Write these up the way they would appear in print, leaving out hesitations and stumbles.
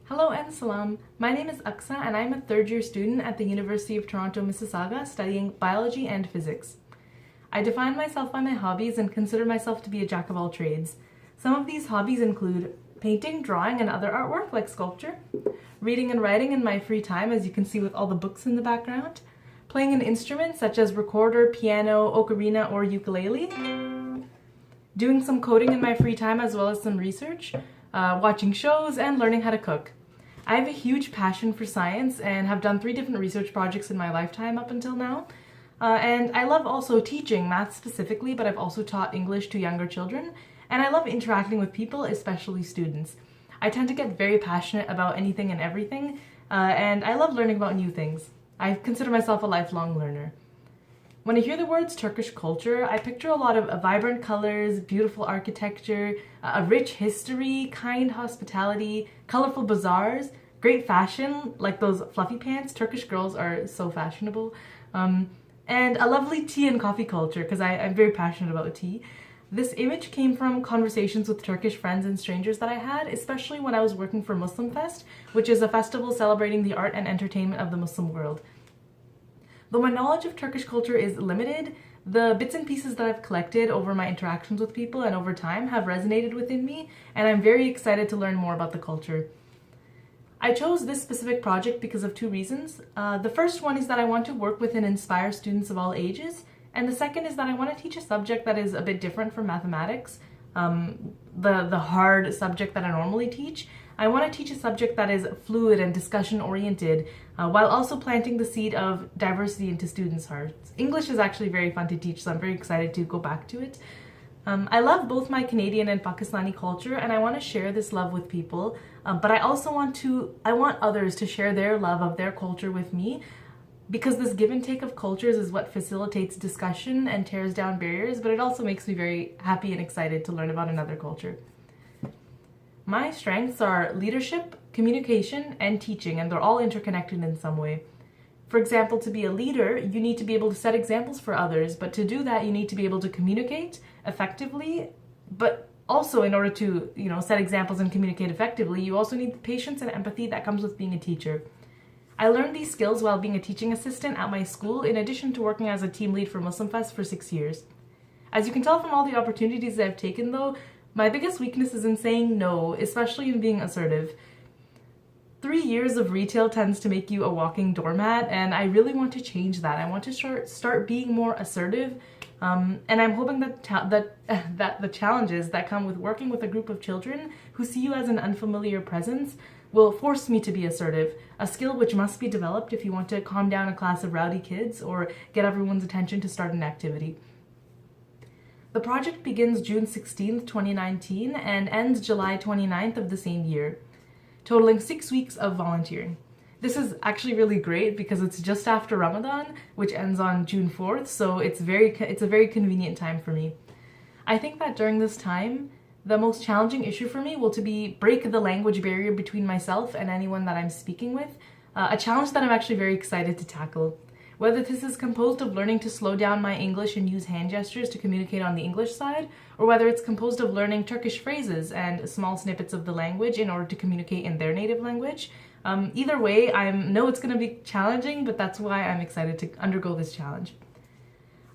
Hello and salam. My name is Aqsa and I'm a third-year student at the University of Toronto, Mississauga, studying biology and physics. I define myself by my hobbies and consider myself to be a jack of all trades. Some of these hobbies include painting, drawing, and other artwork like sculpture, reading and writing in my free time, as you can see with all the books in the background, playing an instrument such as recorder, piano, ocarina, or ukulele, doing some coding in my free time as well as some research, watching shows, and learning how to cook. I have a huge passion for science and have done 3 different research projects in my lifetime up until now. And I love also teaching, math specifically, but I've also taught English to younger children. And I love interacting with people, especially students. I tend to get very passionate about anything and everything, and I love learning about new things. I consider myself a lifelong learner. When I hear the words Turkish culture, I picture a lot of vibrant colors, beautiful architecture, a rich history, kind hospitality, colorful bazaars, great fashion, like those fluffy pants. Turkish girls are so fashionable. And a lovely tea and coffee culture, because I'm very passionate about tea. This image came from conversations with Turkish friends and strangers that I had, especially when I was working for Muslim Fest, which is a festival celebrating the art and entertainment of the Muslim world. Though my knowledge of Turkish culture is limited, the bits and pieces that I've collected over my interactions with people and over time have resonated within me, and I'm very excited to learn more about the culture. I chose this specific project because of 2 reasons. The first one is that I want to work with and inspire students of all ages, and the second is that I want to teach a subject that is a bit different from mathematics, the hard subject that I normally teach. I want to teach a subject that is fluid and discussion-oriented, while also planting the seed of diversity into students' hearts. English is actually very fun to teach, so I'm very excited to go back to it. I love both my Canadian and Pakistani culture, and I want to share this love with people, but I also want others to share their love of their culture with me, because this give and take of cultures is what facilitates discussion and tears down barriers, but it also makes me very happy and excited to learn about another culture. My strengths are leadership, communication, and teaching, and they're all interconnected in some way. For example, to be a leader, you need to be able to set examples for others, but to do that, you need to be able to communicate effectively, but also in order to, set examples and communicate effectively, you also need the patience and empathy that comes with being a teacher. I learned these skills while being a teaching assistant at my school, in addition to working as a team lead for Muslim Fest for 6 years. As you can tell from all the opportunities I've taken though, my biggest weakness is in saying no, especially in being assertive. 3 years of retail tends to make you a walking doormat, and I really want to change that. I want to start being more assertive, and I'm hoping that the challenges that come with working with a group of children who see you as an unfamiliar presence will force me to be assertive, a skill which must be developed if you want to calm down a class of rowdy kids or get everyone's attention to start an activity. The project begins June 16th, 2019 and ends July 29th of the same year, totaling 6 weeks of volunteering. This is actually really great because it's just after Ramadan, which ends on June 4th, so it's a very convenient time for me. I think that during this time, the most challenging issue for me will be break the language barrier between myself and anyone that I'm speaking with, a challenge that I'm actually very excited to tackle. Whether this is composed of learning to slow down my English and use hand gestures to communicate on the English side, or whether it's composed of learning Turkish phrases and small snippets of the language in order to communicate in their native language. Either way, I know it's going to be challenging, but that's why I'm excited to undergo this challenge.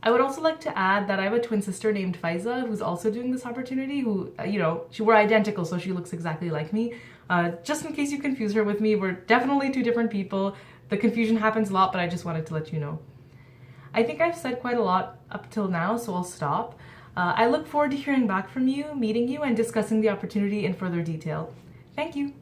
I would also like to add that I have a twin sister named Faiza who's also doing this opportunity, who, we're identical, so she looks exactly like me. Just in case you confuse her with me, we're definitely 2 different people. The confusion happens a lot, but I just wanted to let you know. I think I've said quite a lot up till now, so I'll stop. I look forward to hearing back from you, meeting you, and discussing the opportunity in further detail. Thank you.